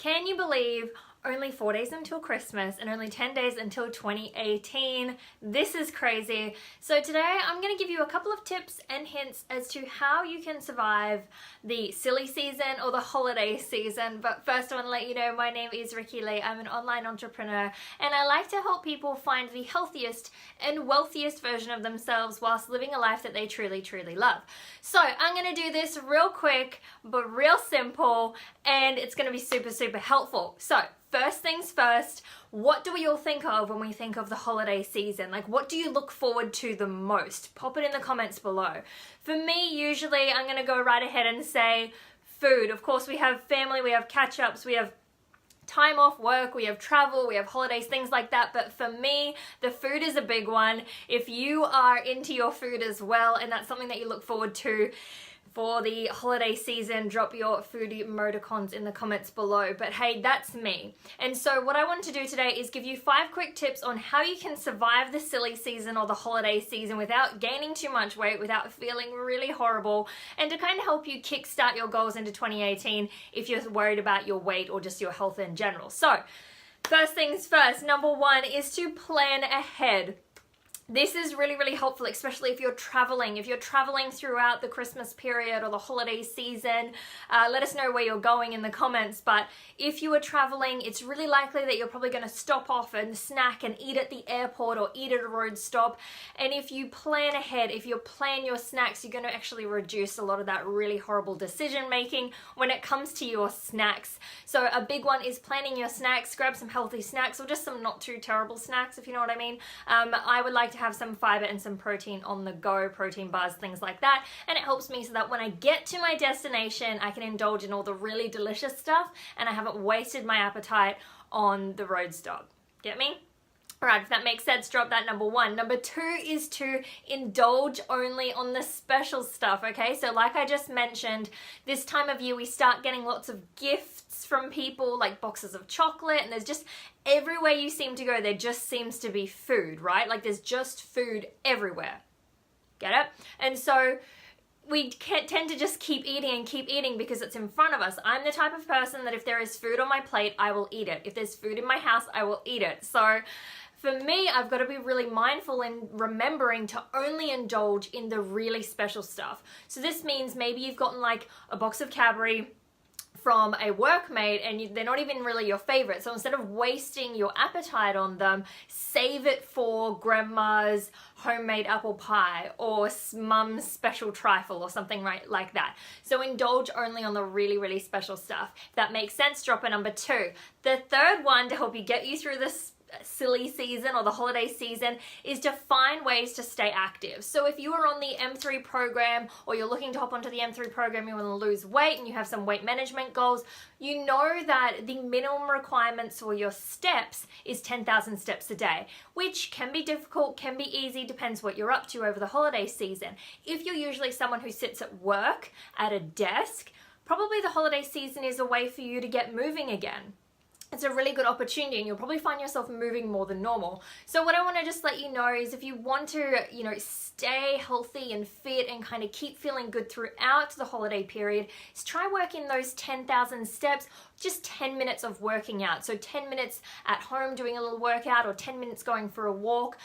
Can you believe only 4 days until Christmas and only 10 days until 2018? This is crazy. So today I'm going to give you a couple of tips and hints as to how you can survive the silly season or the holiday season. But first I want to let you know my name is Rikki-lee. I'm an online entrepreneur and I like to help people find the healthiest and wealthiest version of themselves whilst living a life that they truly, truly love. So I'm going to do this real quick but real simple, and it's going to be super, super helpful. So first things first, what do we all think of when we think of the holiday season? Like, what do you look forward to the most? Pop it in the comments below. For me, usually I'm going to go right ahead and say food. Of course, we have family, we have catch-ups, we have time off work, we have travel, we have holidays, things like that. But for me, the food is a big one. If you are into your food as well and that's something that you look forward to for the holiday season, drop your foodie emoticons in the comments below. But hey, that's me. And so what I want to do today is give you 5 quick tips on how you can survive the silly season or the holiday season without gaining too much weight, without feeling really horrible, and to kind of help you kickstart your goals into 2018 if you're worried about your weight or just your health in general. So first things first, number 1 is to plan ahead. This is really, really helpful, especially if you're traveling. If you're traveling throughout the Christmas period or the holiday season, let us know where you're going in the comments. But if you are traveling, it's really likely that you're probably going to stop off and snack and eat at the airport or eat at a road stop. And if you plan ahead, if you plan your snacks, you're going to actually reduce a lot of that really horrible decision making when it comes to your snacks. So a big one is planning your snacks. Grab some healthy snacks or just some not too terrible snacks, if you know what I mean. I would like to have some fiber and some protein on the go, protein bars, things like that, and it helps me so that when I get to my destination I can indulge in all the really delicious stuff and I haven't wasted my appetite on the road stop. Get me? Alright, if that makes sense, drop that number 1. Number 2 is to indulge only on the special stuff, okay? So like I just mentioned, this time of year we start getting lots of gifts from people, like boxes of chocolate, and there's just everywhere you seem to go, there just seems to be food, right? Like there's just food everywhere. Get it? And so we tend to just keep eating because it's in front of us. I'm the type of person that if there is food on my plate, I will eat it. If there's food in my house, I will eat it. So for me, I've got to be really mindful in remembering to only indulge in the really special stuff. So this means maybe you've gotten like a box of Cadbury from a workmate and they're not even really your favorite. So instead of wasting your appetite on them, save it for grandma's homemade apple pie or mum's special trifle or something right like that. So indulge only on the really, really special stuff. If that makes sense, drop a number 2. The third one to help you get you through this silly season or the holiday season is to find ways to stay active. So if you are on the M3 program or you're looking to hop onto the M3 program, you want to lose weight and you have some weight management goals, you know that the minimum requirements for your steps is 10,000 steps a day, which can be difficult, can be easy, depends what you're up to over the holiday season. If you're usually someone who sits at work at a desk, probably the holiday season is a way for you to get moving again. It's a really good opportunity and you'll probably find yourself moving more than normal. So what I want to just let you know is if you want to, stay healthy and fit and kind of keep feeling good throughout the holiday period, is try working those 10,000 steps, just 10 minutes of working out. So 10 minutes at home doing a little workout or 10 minutes going for a walk.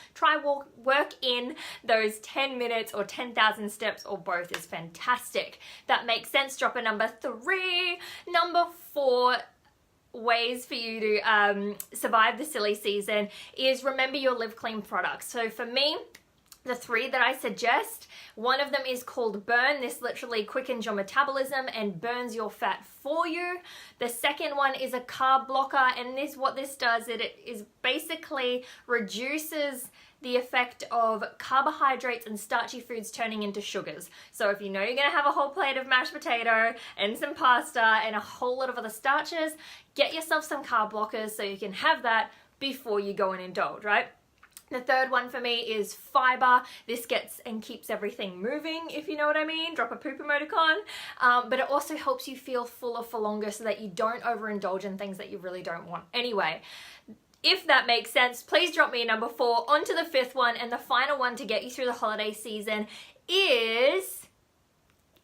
Work in those 10 minutes or 10,000 steps or both is fantastic. That makes sense. Drop a number 3. Number 4 ways for you to survive the silly season is remember your Live Clean products. So for me, the 3 that I suggest, one of them is called Burn. This literally quickens your metabolism and burns your fat for you. The second one is a carb blocker, and what this does, it is basically reduces the effect of carbohydrates and starchy foods turning into sugars. So if you know you're gonna have a whole plate of mashed potato and some pasta and a whole lot of other starches, get yourself some carb blockers so you can have that before you go and indulge, right? The third one for me is fiber. This gets and keeps everything moving, if you know what I mean. Drop a poop emoticon. But it also helps you feel fuller for longer so that you don't overindulge in things that you really don't want. Anyway, if that makes sense, please drop me a number 4. On to the 5th one, and the final one to get you through the holiday season is,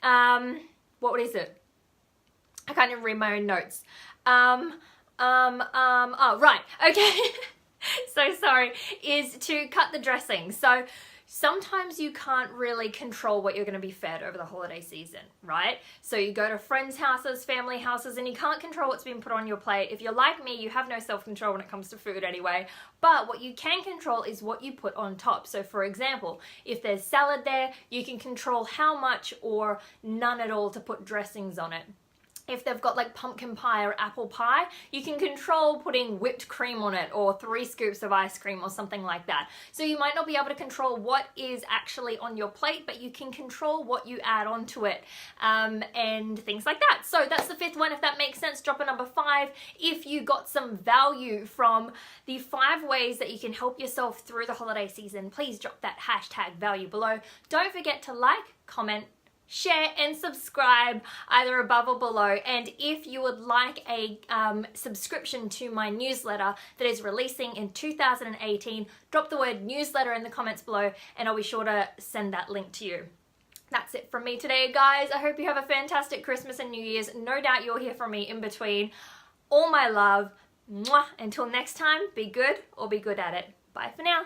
what is it? I can't even read my own notes. Oh, right, okay. So sorry, is to cut the dressing. So sometimes you can't really control what you're going to be fed over the holiday season, right? So you go to friends' houses, family houses, and you can't control what's being put on your plate. If you're like me, you have no self-control when it comes to food anyway. But what you can control is what you put on top. So for example, if there's salad there, you can control how much or none at all to put dressings on it. If they've got like pumpkin pie or apple pie, you can control putting whipped cream on it or 3 scoops of ice cream or something like that. So you might not be able to control what is actually on your plate, but you can control what you add onto it and things like that. So that's the 5th one. If that makes sense, drop a number 5. If you got some value from the 5 ways that you can help yourself through the holiday season, please drop that hashtag value below. Don't forget to like, comment, share and subscribe either above or below. And if you would like a subscription to my newsletter that is releasing in 2018, drop the word newsletter in the comments below and I'll be sure to send that link to you. That's it from me today, guys. I hope you have a fantastic Christmas and New Year's. No doubt you'll hear from me in between. All my love. Mwah. Until next time, be good or be good at it. Bye for now.